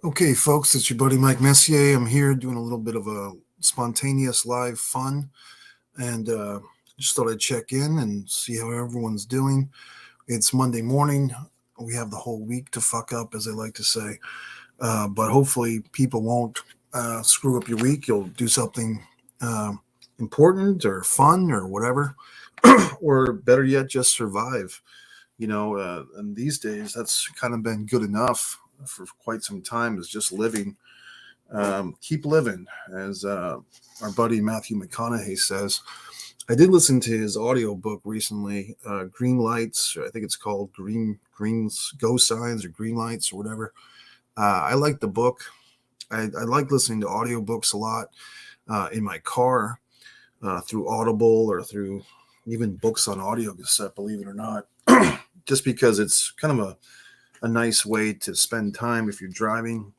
Okay, folks, it's your buddy Mike Messier. I'm here doing a little bit of a spontaneous live fun, and just thought I'd check in and see how everyone's doing. It's Monday morning. We have the whole week to fuck up, as I like to say, but hopefully people won't screw up your week. You'll do something important or fun or whatever, or better yet, just survive. And these days that's kind of been good enough for quite some time, is just living. Keep living, as our buddy Matthew McConaughey says. I did listen to his audiobook recently, Green Lights, I think it's called Greens Go Signs or Green Lights or whatever. I like the book. I like listening to audiobooks a lot in my car, through Audible or through even books on audio cassette, believe it or not, just because it's kind of a nice way to spend time if you're driving.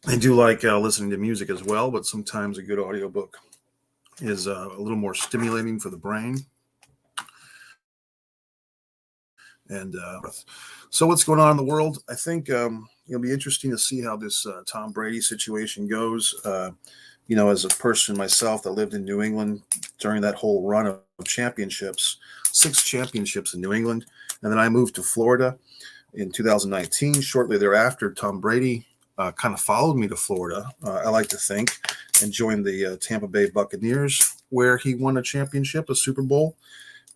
I do like listening to music as well, but sometimes a good audiobook is a little more stimulating for the brain. And so what's going on in the world? I think it'll be interesting to see how this Tom Brady situation goes. As a person myself that lived in New England during that whole run of championships, 6 championships in New England, and then I moved to Florida in 2019. Shortly thereafter, Tom Brady kind of followed me to Florida, I like to think, and joined the Tampa Bay Buccaneers, where he won a championship, a Super Bowl,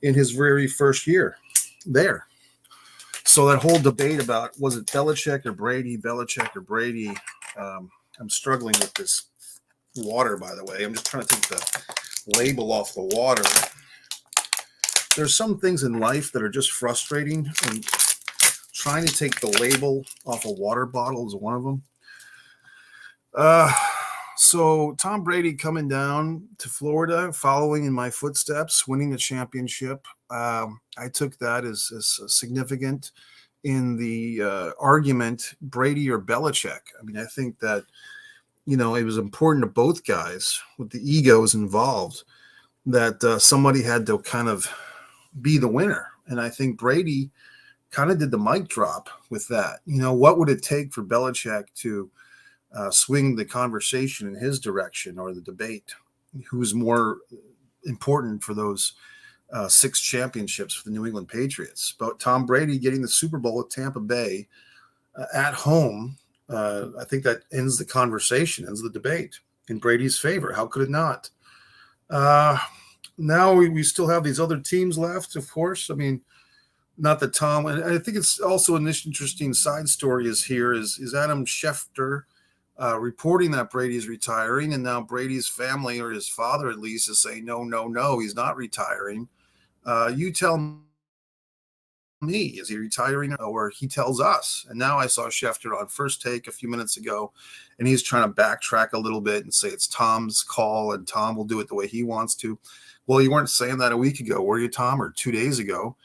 in his very first year there. So that whole debate about was it Belichick or Brady, I'm struggling with this water, by the way. I'm just trying to take the label off the water. There's some things in life that are just frustrating, and trying to take the label off a water bottle is one of them. So Tom Brady coming down to Florida, following in my footsteps, winning the championship. I took that as significant in the argument, Brady or Belichick. I mean, I think that, it was important to both guys with the egos involved that somebody had to kind of be the winner. And I think Brady kind of did the mic drop with that. What would it take for Belichick to swing the conversation in his direction, or the debate? Who's more important for those 6 championships for the New England Patriots? But Tom Brady getting the Super Bowl at Tampa Bay at home, I think that ends the conversation, ends the debate in Brady's favor. How could it not? Now we still have these other teams left, of course. I mean, not that Tom, and I think it's also an interesting side story is Adam Schefter reporting that Brady's retiring, and now Brady's family, or his father at least, is saying, no, he's not retiring. You tell me, is he retiring? Or he tells us. And now I saw Schefter on First Take a few minutes ago, and he's trying to backtrack a little bit and say it's Tom's call and Tom will do it the way he wants to. Well, you weren't saying that a week ago, were you, Tom, or 2 days ago?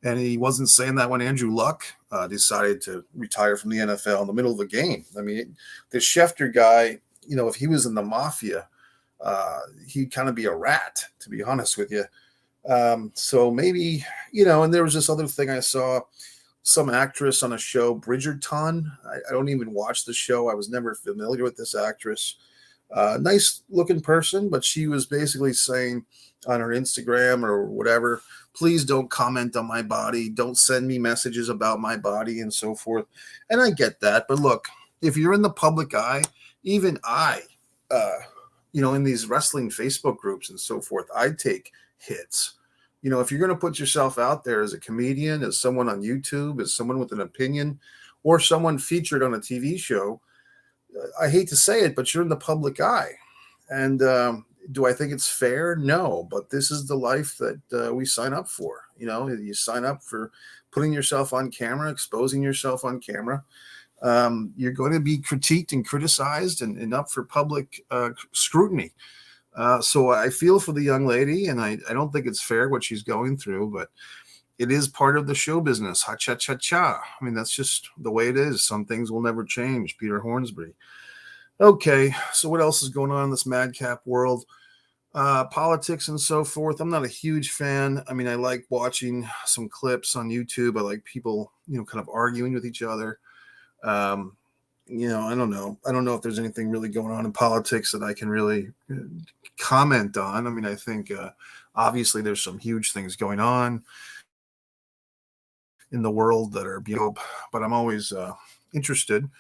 And he wasn't saying that when Andrew Luck decided to retire from the NFL in the middle of a game. I mean, the Schefter guy, if he was in the mafia, he'd kind of be a rat, to be honest with you. So maybe, and there was this other thing I saw, some actress on a show, Bridgerton. I don't even watch the show. I was never familiar with this actress. Nice looking person, but she was basically saying on her Instagram or whatever, please don't comment on my body. Don't send me messages about my body and so forth. And I get that. But look, if you're in the public eye, even I, in these wrestling Facebook groups and so forth, I take hits. If you're going to put yourself out there as a comedian, as someone on YouTube, as someone with an opinion, or someone featured on a TV show, I hate to say it, but you're in the public eye. And do I think it's fair? No, but this is the life that we sign up for. You sign up for putting yourself on camera, exposing yourself on camera. You're going to be critiqued and criticized and up for public scrutiny. So I feel for the young lady, and I don't think it's fair what she's going through, but it is part of the show business. Ha-cha-cha-cha. I mean, that's just the way it is. Some things will never change. Peter Hornsby. Okay, so what else is going on in this madcap world? politics and so forth. I'm not a huge fan. I mean, I like watching some clips on YouTube. I like people, kind of arguing with each other. I don't know. I don't know if there's anything really going on in politics that I can really comment on. I mean, I think obviously there's some huge things going on in the world that are beautiful, but I'm always interested,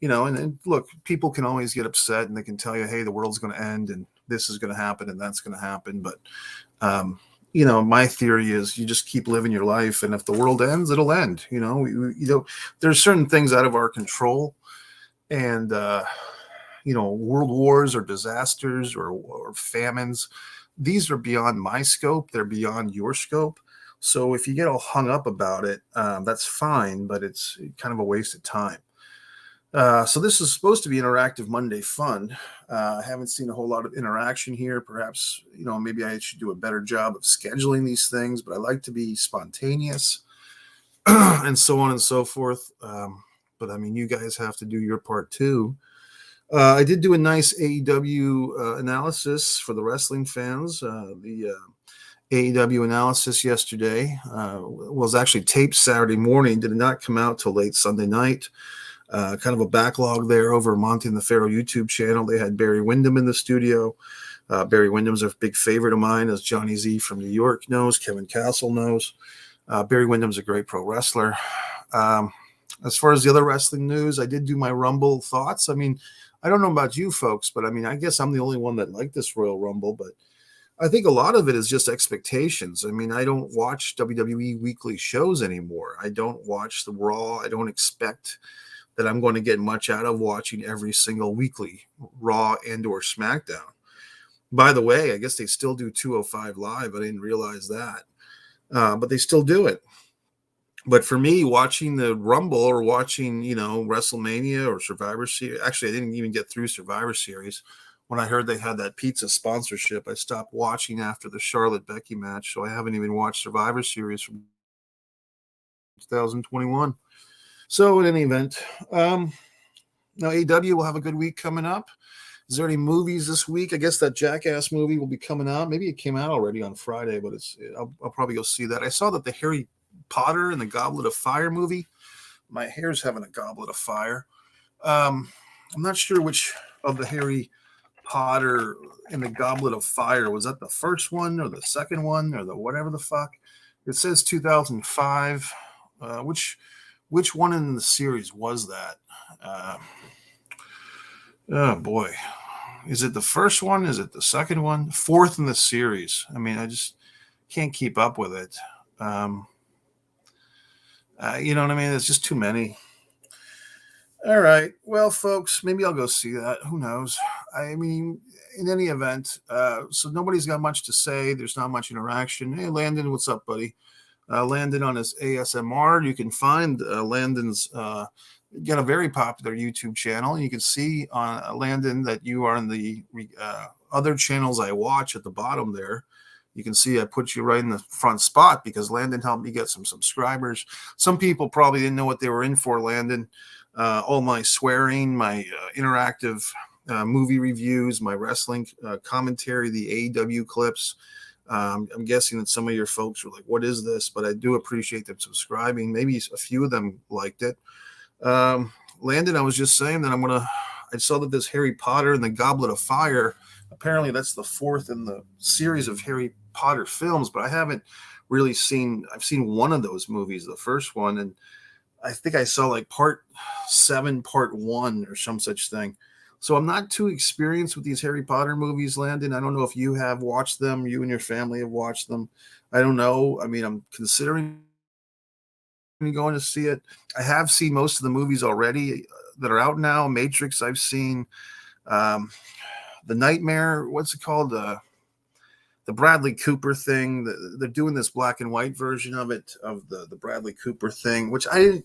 and look, people can always get upset and they can tell you, hey, the world's going to end and this is going to happen and that's going to happen. But, my theory is you just keep living your life. And if the world ends, it'll end. There's certain things out of our control. And, world wars or disasters or famines, these are beyond my scope. They're beyond your scope. So if you get all hung up about it, that's fine, but it's kind of a waste of time. So this is supposed to be interactive Monday fun. I haven't seen a whole lot of interaction here. Perhaps, maybe I should do a better job of scheduling these things, but I like to be spontaneous and so on and so forth. But I mean, you guys have to do your part too. I did do a nice AEW analysis for the wrestling fans. The AEW analysis yesterday was actually taped Saturday morning, did not come out till late Sunday night. Kind of a backlog there over Monty and the Pharaoh YouTube channel. They had Barry Windham in the studio. Barry Windham's a big favorite of mine, as Johnny Z from New York knows, Kevin Castle knows. Barry Windham's a great pro wrestler. As far as the other wrestling news, I did do my Rumble thoughts. I mean, I don't know about you folks, but I mean, I guess I'm the only one that liked this Royal Rumble, but I think a lot of it is just expectations. I mean, I don't watch WWE weekly shows anymore. I don't watch the Raw. I don't expect that I'm going to get much out of watching every single weekly Raw and or SmackDown. By the way, I guess they still do 205 Live. I didn't realize that. But they still do it. But for me, watching the Rumble or watching, WrestleMania or Survivor Series, actually, I didn't even get through Survivor Series. When I heard they had that pizza sponsorship, I stopped watching after the Charlotte-Becky match. So I haven't even watched Survivor Series from 2021. So in any event, now AEW will have a good week coming up. Is there any movies this week? I guess that Jackass movie will be coming out. Maybe it came out already on Friday, but I'll probably go see that. I saw that the Harry Potter and the Goblet of Fire movie. My hair's having a goblet of fire. I'm not sure which of the Harry Potter and the Goblet of Fire was that the first one or the second one or the whatever the fuck. It says 2005. Which one in the series was that? Oh boy, is it the first one? Is it the second one? Fourth in the series. I mean, I just can't keep up with it. You know what I mean? There's just too many. All right. Well, folks, maybe I'll go see that. Who knows? I mean, in any event, so nobody's got much to say. There's not much interaction. Hey, Landon, what's up, buddy? Landon on his ASMR. You can find Landon's got a very popular YouTube channel. You can see on Landon that you are in the other channels I watch at the bottom there. You can see I put you right in the front spot because Landon helped me get some subscribers. Some people probably didn't know what they were in for, Landon. All my swearing, my interactive movie reviews, my wrestling commentary, the AEW clips. I'm guessing that some of your folks were like, what is this? But I do appreciate them subscribing. Maybe a few of them liked it. Landon, I was just saying that I saw that this Harry Potter and the Goblet of Fire, apparently that's the fourth in the series of Harry Potter films, but I haven't really I've seen one of those movies, the first one, and I think I saw like part 7, part 1 or some such thing. So I'm not too experienced with these Harry Potter movies, Landon. I don't know if you have watched them, you and your family have watched them. I don't know. I mean, I'm considering going to see it. I have seen most of the movies already that are out now. Matrix, I've seen. The Nightmare, what's it called? The Bradley Cooper thing. They're doing this black and white version of it, of the Bradley Cooper thing, which I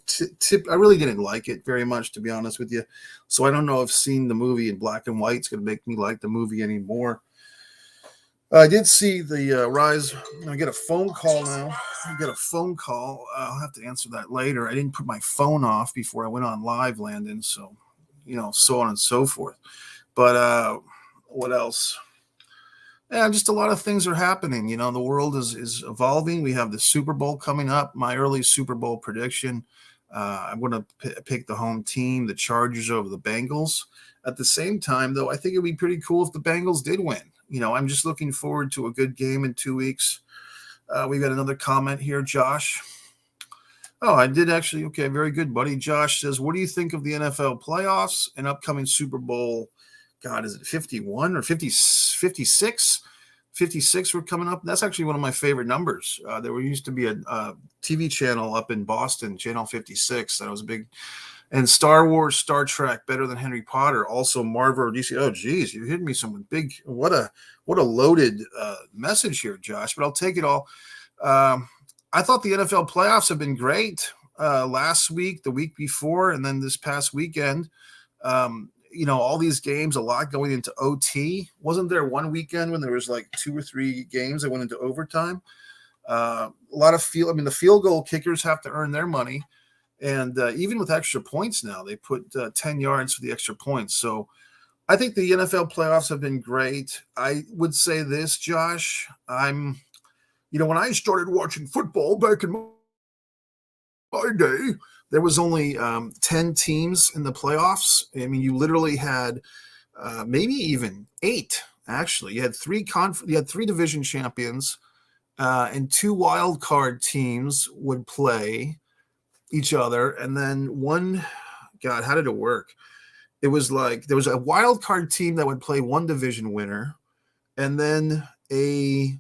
really didn't like it very much, to be honest with you. So I don't know if seeing the movie in black and white is going to make me like the movie anymore. I did see the Rise. I get a phone call now. I get a phone call. I'll have to answer that later. I didn't put my phone off before I went on live, Landon. So, so on and so forth. But what else? Yeah, just a lot of things are happening. The world is evolving. We have the Super Bowl coming up. My early Super Bowl prediction, I'm going to pick the home team, the Chargers over the Bengals. At the same time, though, I think it'd be pretty cool if the Bengals did win. I'm just looking forward to a good game in 2 weeks. We got another comment here, Josh. Oh, I did actually. Okay, very good, buddy. Josh says, what do you think of the NFL playoffs and upcoming Super Bowl? God, is it 51 or 50, 56? 56 were coming up. That's actually one of my favorite numbers. There used to be a TV channel up in Boston, Channel 56. That was a big. And Star Wars, Star Trek, better than Harry Potter. Also Marvel, DC. Oh, geez, you hit me some big. What a loaded message here, Josh. But I'll take it all. I thought the NFL playoffs have been great last week, the week before, and then this past weekend. All these games, a lot going into OT. Wasn't there one weekend when there was like 2 or 3 games that went into overtime? A lot of the field goal kickers have to earn their money. And even with extra points now, they put 10 yards for the extra points. So I think the NFL playoffs have been great. I would say this, Josh, when I started watching football back in my day, there was only 10 teams in the playoffs. I mean, you literally had maybe even 8, actually. You had 3 division champions, and 2 wild card teams would play each other. And then God, how did it work? It was like there was a wild card team that would play 1 division winner, and then 2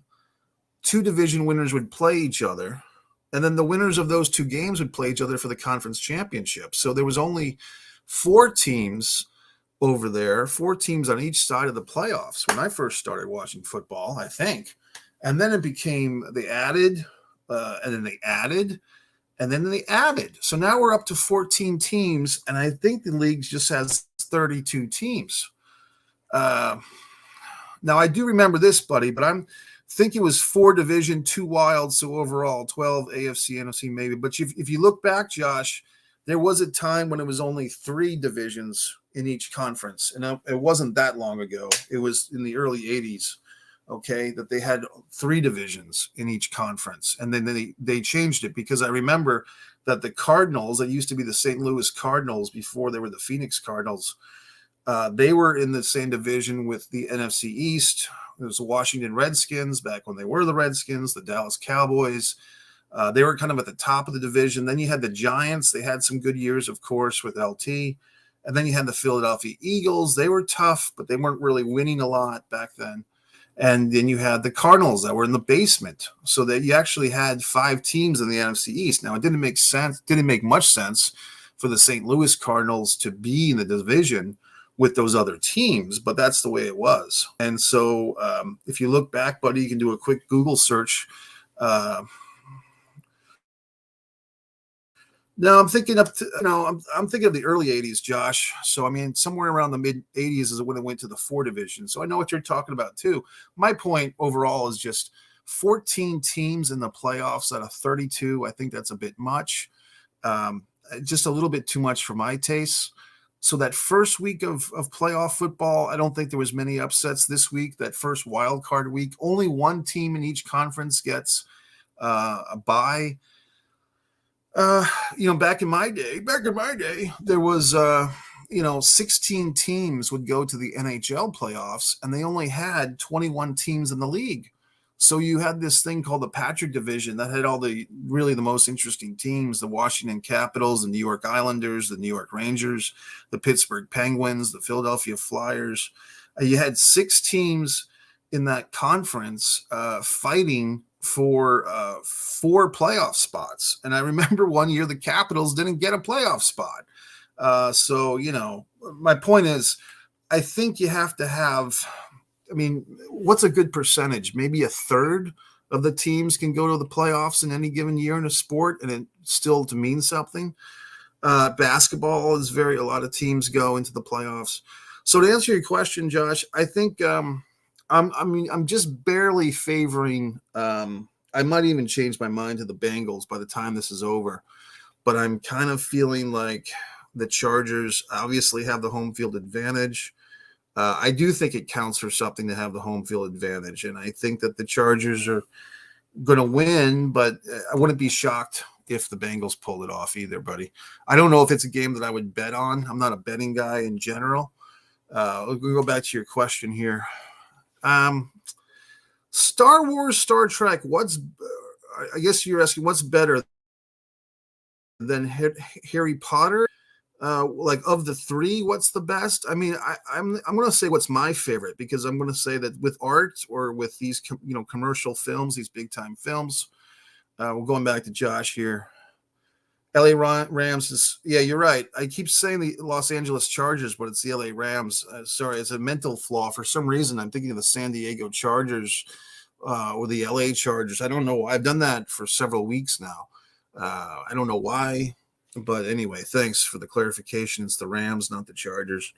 division winners would play each other. And then the winners of those 2 games would play each other for the conference championship. So there was only 4 teams over there, 4 teams on each side of the playoffs when I first started watching football, I think. And then they added, and then they added, and then they added. So now we're up to 14 teams, and I think the league just has 32 teams. Now, I do remember this, buddy, but I think it was 4 division, 2 wild, so overall 12 AFC, NFC maybe. But if you look back, Josh, there was a time when it was only 3 divisions in each conference, and it wasn't that long ago. It was in the early 80s, okay, that they had 3 divisions in each conference. And then they changed it because I remember that the Cardinals, that used to be the St. Louis Cardinals before they were the Phoenix Cardinals, they were in the same division with the NFC East. It was the Washington Redskins back when they were the Redskins, the Dallas Cowboys. They were kind of at the top of the division. Then you had the Giants. They had some good years, of course, with LT. And then you had the Philadelphia Eagles. They were tough, but they weren't really winning a lot back then. And then you had the Cardinals that were in the basement. So that you actually had 5 teams in the NFC East. Now, it didn't make much sense for the St. Louis Cardinals to be in the division with those other teams, but that's the way it was. And so if you look back, buddy, you can do a quick Google search. No, I'm thinking I'm thinking of the early 80s, Josh. So, I mean, somewhere around the mid 80s is when it went to the 4 division. So I know what you're talking about too. My point overall is just 14 teams in the playoffs out of 32. I think that's a bit much. Just a little bit too much for my taste. So that first week of playoff football, I don't think there was many upsets this week. That first wild card week, only 1 team in each conference gets a bye. Back in my day, there was 16 teams would go to the NHL playoffs, and they only had 21 teams in the league. So you had this thing called the Patrick Division that had all the most interesting teams: the Washington Capitals, the New York Islanders, the New York Rangers, the Pittsburgh Penguins, the Philadelphia Flyers. You had 6 teams in that conference fighting for 4 playoff spots. And I remember one year the Capitals didn't get a playoff spot. So my point is, I think you have to have, what's a good percentage? Maybe a third of the teams can go to the playoffs in any given year in a sport, and it still to mean something. Basketball is a lot of teams go into the playoffs. So to answer your question, Josh, I think I'm just barely favoring. I might even change my mind to the Bengals by the time this is over, but I'm kind of feeling like the Chargers obviously have the home field advantage. I do think it counts for something to have the home field advantage, and I think that the Chargers are going to win, but I wouldn't be shocked if the Bengals pulled it off either, buddy. I don't know if it's a game that I would bet on. I'm not a betting guy in general. We'll go back to your question here. Star Wars, Star Trek, I guess you're asking what's better than Harry Potter? Like of the three, what's the best? I mean, I'm going to say what's my favorite, because I'm going to say that with art or with these, commercial films, these big time films, we're going back to Josh here. LA Rams is, yeah, you're right. I keep saying the Los Angeles Chargers, but it's the LA Rams. Sorry, it's a mental flaw. For some reason, I'm thinking of the San Diego Chargers or the LA Chargers. I don't know. I've done that for several weeks now. I don't know why, but anyway, thanks for the clarification. It's the Rams, not the Chargers.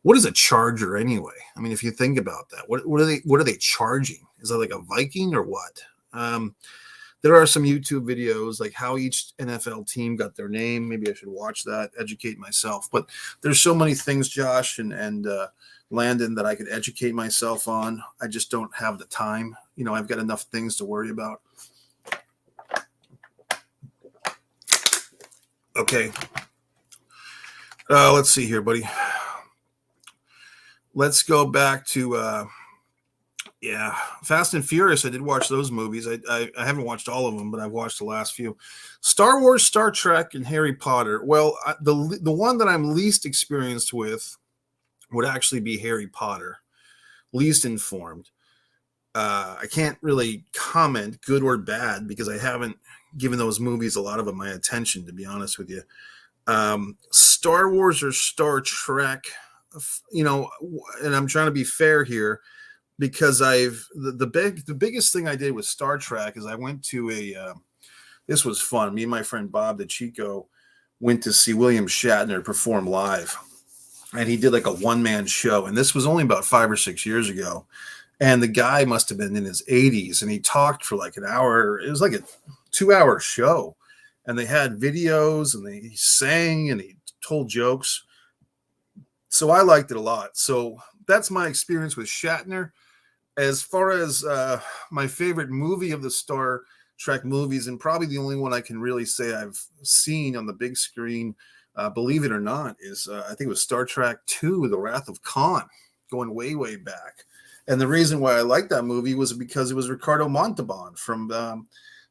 What is a Charger anyway? I mean, if you think about that, what are they charging? Is that like a Viking or what? There are some YouTube videos like how each NFL team got their name. Maybe I should watch that, educate myself. But there's so many things, Josh and Landon, that I could educate myself on. I just don't have the time. I've got enough things to worry about. Okay. Let's see here, buddy. Let's go back to Fast and Furious. I did watch those movies. I haven't watched all of them, but I've watched the last few. Star Wars, Star Trek, and Harry Potter. Well, the one that I'm least experienced with would actually be Harry Potter. Least informed. I can't really comment good or bad because I haven't given those movies a lot of my attention, to be honest with you. Star Wars or Star Trek, and I'm trying to be fair here, because the biggest thing I did with Star Trek is I went to this was fun. Me and my friend Bob the Chico went to see William Shatner perform live, and he did like a one-man show. And this was only about 5 or 6 years ago. And the guy must have been in his 80s, and he talked for like an hour. It was like a 2-hour show, and they had videos, and he sang, and he told jokes. So I liked it a lot. So that's my experience with Shatner. As far as my favorite movie of the Star Trek movies, and probably the only one I can really say I've seen on the big screen, believe it or not, is I think it was Star Trek II, The Wrath of Khan, going way, way back. And the reason why I liked that movie was because it was Ricardo Montalban from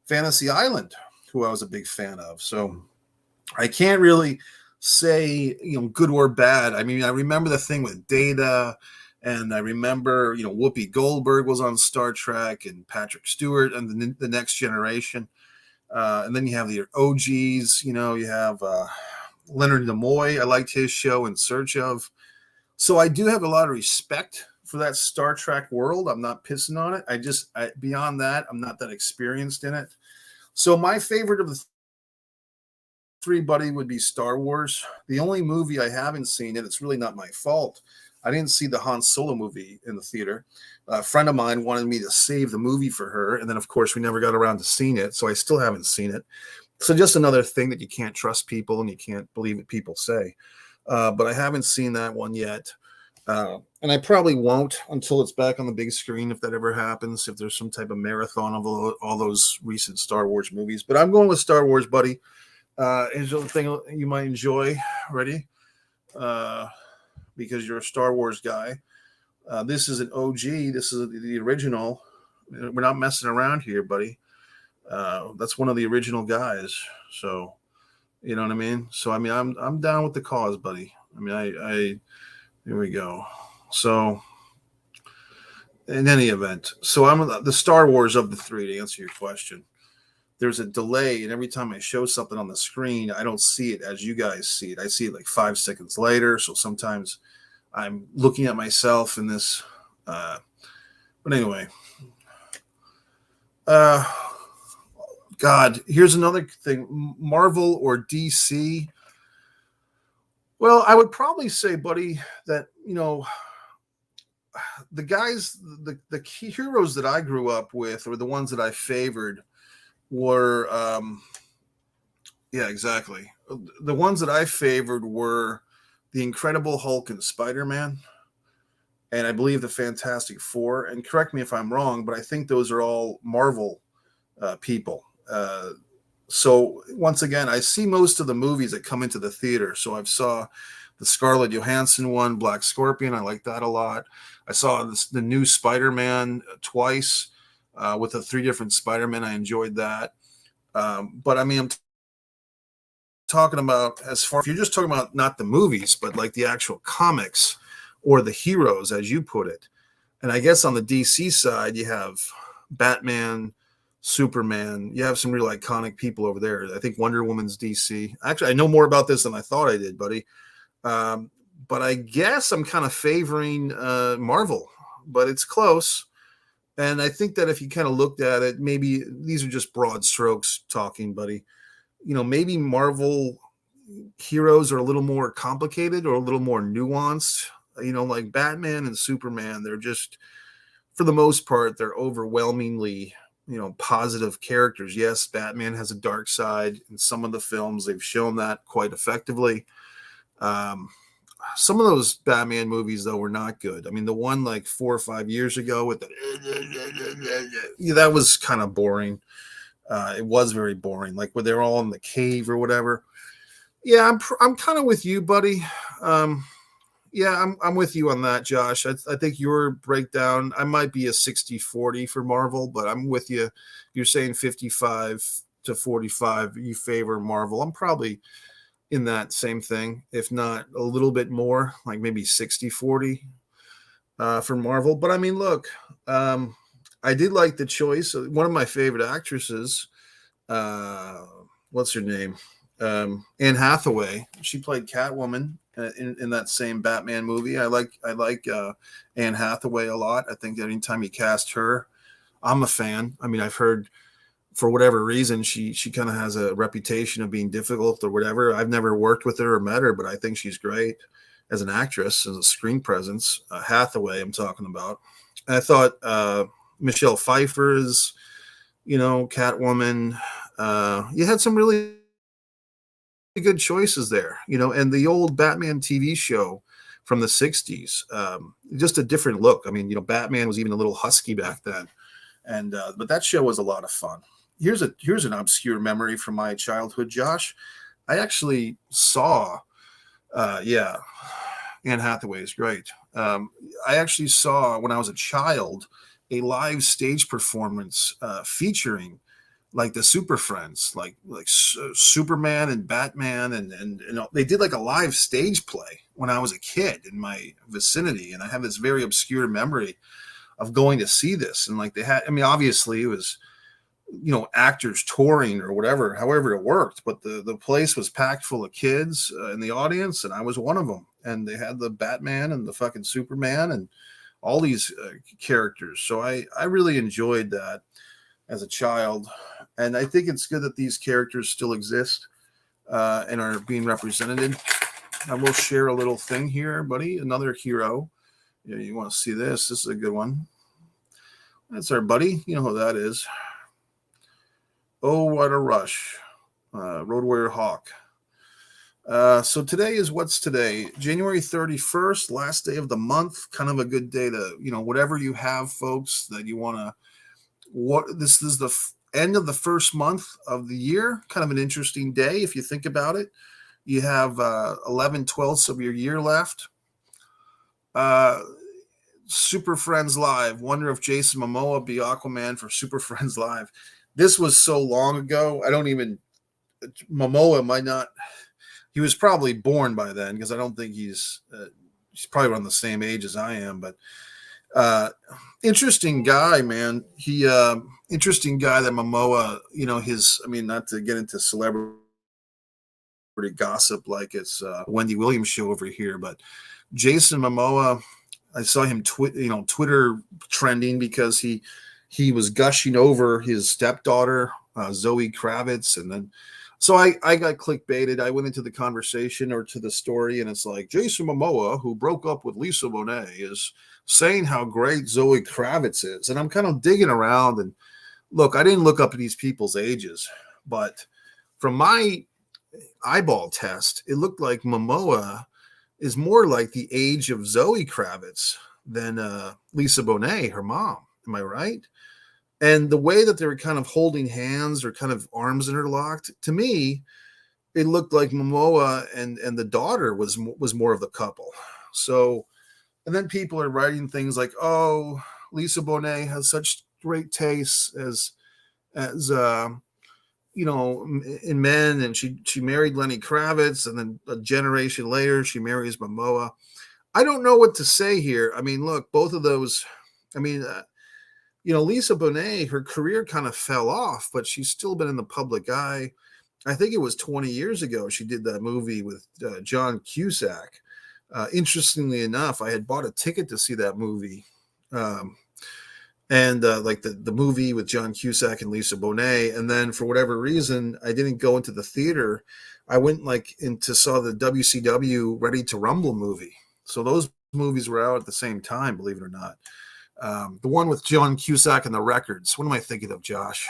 Fantasy Island, who I was a big fan of. So I can't really say, good or bad. I mean, I remember the thing with Data, and I remember, Whoopi Goldberg was on Star Trek, and Patrick Stewart, and the Next Generation. And then you have the OGs, you have Leonard Nimoy. I liked his show In Search Of. So I do have a lot of respect for that Star Trek world. I'm not pissing on it. Beyond that, I'm not that experienced in it. So my favorite of the three, buddy, would be Star Wars. The only movie I haven't seen, and it's really not my fault, I didn't see the Han Solo movie in the theater. A friend of mine wanted me to save the movie for her, and then, of course, we never got around to seeing it, so I still haven't seen it. So just another thing that you can't trust people, and you can't believe what people say. But I haven't seen that one yet. And I probably won't until it's back on the big screen, if that ever happens, if there's some type of marathon of all those recent Star Wars movies. But I'm going with Star Wars, buddy. Here's the thing you might enjoy. Ready? Because you're a Star Wars guy. This is an OG. This is the original. We're not messing around here, buddy. That's one of the original guys. So, you know what I mean? So, I mean, I'm down with the cause, buddy. I mean, here we go. So, in any event, so I'm the Star Wars of the three, to answer your question. There's a delay, and every time I show something on the screen, I don't see it as you guys see it. I see it like 5 seconds later. So sometimes I'm looking at myself in this. But anyway, God, here's another thing: Marvel or DC. Well, I would probably say, buddy, that the guys, the key heroes that I grew up with, or the ones that I favored, were exactly. The ones that I favored were the Incredible Hulk and Spider-Man. and I believe the Fantastic Four. And correct me if I'm wrong, but I think those are all Marvel people. So once again, I see most of the movies that come into the theater. So I've saw the Scarlett Johansson one, Black Scorpion. I like that a lot. I saw the new Spider-Man twice with the 3 different Spider-Men. I enjoyed that. But I mean, I'm talking about, as far, if you're just talking about not the movies, but like the actual comics or the heroes, as you put it. And I guess on the DC side, you have Batman, Superman. You have some real iconic people over there. I think Wonder Woman's DC. Actually, I know more about this than I thought I did, buddy. But I guess I'm kind of favoring Marvel, but it's close. And I think that if you kind of looked at it, maybe these are just broad strokes talking, buddy. Maybe Marvel heroes are a little more complicated or a little more nuanced. Like Batman and Superman, they're just, for the most part, they're overwhelmingly, positive characters. Yes, Batman has a dark side. In some of the films, they've shown that quite effectively. Some of those Batman movies, though, were not good. I mean, the one like 4 or 5 years ago with that was kind of boring. It was very boring, like where they're all in the cave or whatever. Yeah, I'm kind of with you, buddy. Yeah, I'm with you on that, Josh. I think your breakdown, I might be a 60-40 for Marvel, but I'm with you. You're saying 55 to 45. You favor Marvel. I'm probably in that same thing, if not a little bit more, like maybe 60-40 for Marvel. But I mean, look, I did like the choice. One of my favorite actresses, what's her name? Anne Hathaway. She played Catwoman in that same Batman movie. I like Anne Hathaway a lot. I think anytime you cast her, I'm a fan. I mean, I've heard, for whatever reason, she kind of has a reputation of being difficult or whatever. I've never worked with her or met her, but I think she's great as an actress, as a screen presence. Hathaway, I'm talking about. And I thought Michelle Pfeiffer is, Catwoman. You had some really good choices there, and the old Batman TV show from the 60s, just a different look. I mean, Batman was even a little husky back then. And but that show was a lot of fun. Here's an obscure memory from my childhood, Josh. I actually saw, Anne Hathaway is great. I actually saw, when I was a child, a live stage performance featuring like the Super Friends, like Superman and Batman, and they did like a live stage play when I was a kid in my vicinity, and I have this very obscure memory of going to see this. And like they had, I mean, obviously it was, actors touring or whatever, however it worked, but the place was packed full of kids in the audience, and I was one of them. And they had the Batman and the fucking Superman and all these characters. So I really enjoyed that as a child. And I think it's good that these characters still exist and are being represented. I will share a little thing here, buddy. Another hero. You want to see this? This is a good one. That's our buddy. You know who that is. Oh, what a rush. Road Warrior Hawk. So today is, what's today? January 31st, last day of the month. Kind of a good day to, whatever you have, folks, that you want to. This is the end of the first month of the year. Kind of an interesting day if you think about it. You have 11/12 of your year left. Super Friends Live. Wonder if Jason Momoa be Aquaman for Super Friends Live. This was so long ago. Momoa might not. He was probably born by then, because I don't think he's probably around the same age as I am. But interesting guy, man. Interesting guy that Momoa, not to get into celebrity gossip like it's Wendy Williams show over here, but Jason Momoa, I saw him Twitter trending because he was gushing over his stepdaughter, Zoe Kravitz. And then, so I got clickbaited. I went into the conversation or to the story, and it's like, Jason Momoa, who broke up with Lisa Bonet, is saying how great Zoe Kravitz is. And I'm kind of digging around, and look, I didn't look up at these people's ages, but from my eyeball test, it looked like Momoa is more like the age of Zoe Kravitz than Lisa Bonet, her mom. Am I right? And the way that they were kind of holding hands or kind of arms interlocked, to me, it looked like Momoa and the daughter was more of the couple. So, and then people are writing things like, "Oh, Lisa Bonet has such great taste as in men, and she married Lenny Kravitz, and then a generation later she marries Momoa." I don't know what to say here. I mean, look, both of those. I mean, Lisa Bonet, her career kind of fell off, but she's still been in the public eye. I think it was 20 years ago she did that movie with John Cusack. Interestingly enough, I had bought a ticket to see that movie. And like the movie with John Cusack and Lisa Bonet. And then for whatever reason, I didn't go into the theater. I went saw the WCW Ready to Rumble movie. So those movies were out at the same time, believe it or not. The one with John Cusack and the Records. What am I thinking of, Josh?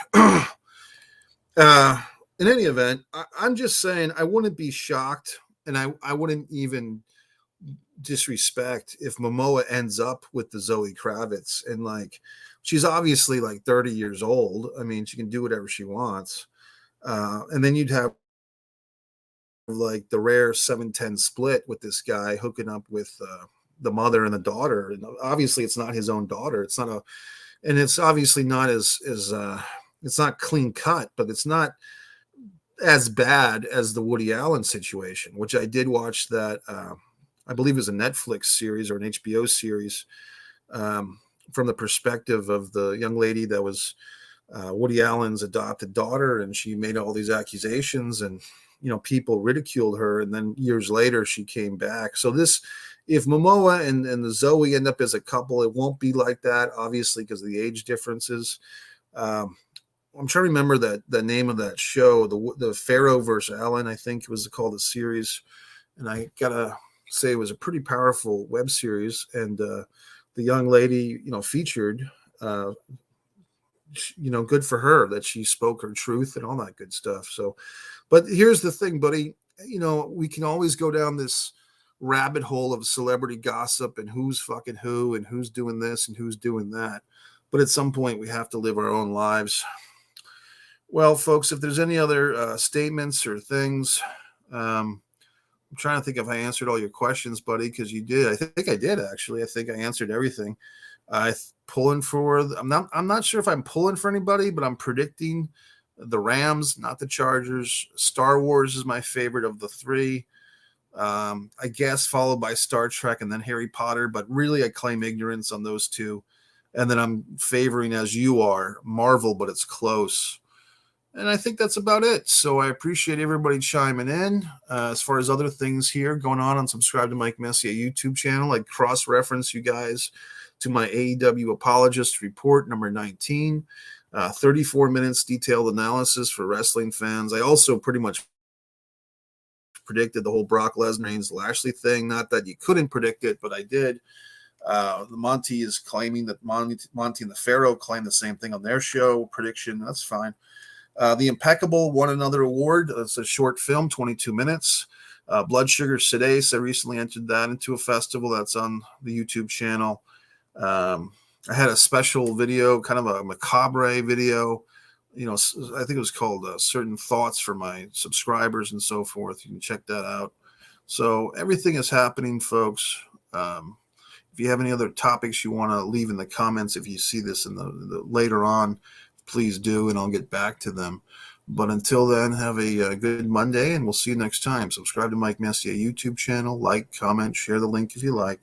In any event, I'm just saying I wouldn't be shocked, and I wouldn't even disrespect if Momoa ends up with the Zoe Kravitz, and like she's obviously like 30 years old. I mean, she can do whatever she wants. And then you'd have like the rare 7-10 split with this guy hooking up with the mother and the daughter. And obviously it's not his own daughter. It's obviously not it's not clean cut, but it's not as bad as the Woody Allen situation, which I did watch that. I believe it was a Netflix series or an HBO series from the perspective of the young lady that was Woody Allen's adopted daughter. And she made all these accusations and, people ridiculed her. And then years later, she came back. So if Momoa and the Zoe end up as a couple, it won't be like that, obviously, because of the age differences. I'm trying to remember the name of that show, the Pharaoh versus Allen, I think it was called the series. And I got to say it was a pretty powerful web series. And the young lady, featured, good for her that she spoke her truth and all that good stuff. So, but here's the thing, buddy, we can always go down this rabbit hole of celebrity gossip and who's fucking who and who's doing this and who's doing that. But at some point we have to live our own lives. Well, folks, if there's any other statements or things, I'm trying to think if I answered all your questions, buddy, because you did. I think I did, actually. I think I answered everything. I'm not sure if I'm pulling for anybody, but I'm predicting the Rams, not the Chargers. Star Wars is my favorite of the three. I guess followed by Star Trek and then Harry Potter, but really I claim ignorance on those two. And then I'm favoring, as you are, Marvel, but it's close. And I think that's about it. So I appreciate everybody chiming in. As far as other things here going on Subscribe to Mike Messier YouTube channel, I cross-reference you guys to my AEW Apologist Report number 19. 34 minutes detailed analysis for wrestling fans. I also pretty much predicted the whole Brock Lesnar Lashley thing. Not that you couldn't predict it, but I did. Monty is claiming that Monty and the Pharaoh claim the same thing on their show prediction. That's fine. The Impeccable won another award. It's a short film, 22 minutes. Blood Sugar Sedase, I recently entered that into a festival that's on the YouTube channel. I had a special video, kind of a macabre video. I think it was called Certain Thoughts for my subscribers and so forth. You can check that out. So everything is happening, folks. If you have any other topics you want to leave in the comments, if you see this in the later on, please do, and I'll get back to them. But until then, have a good Monday, and we'll see you next time. Subscribe to Mike Messier YouTube channel, like, comment, share the link if you like,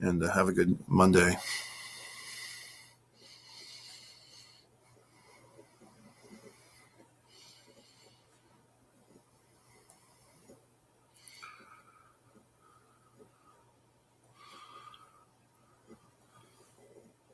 and have a good Monday.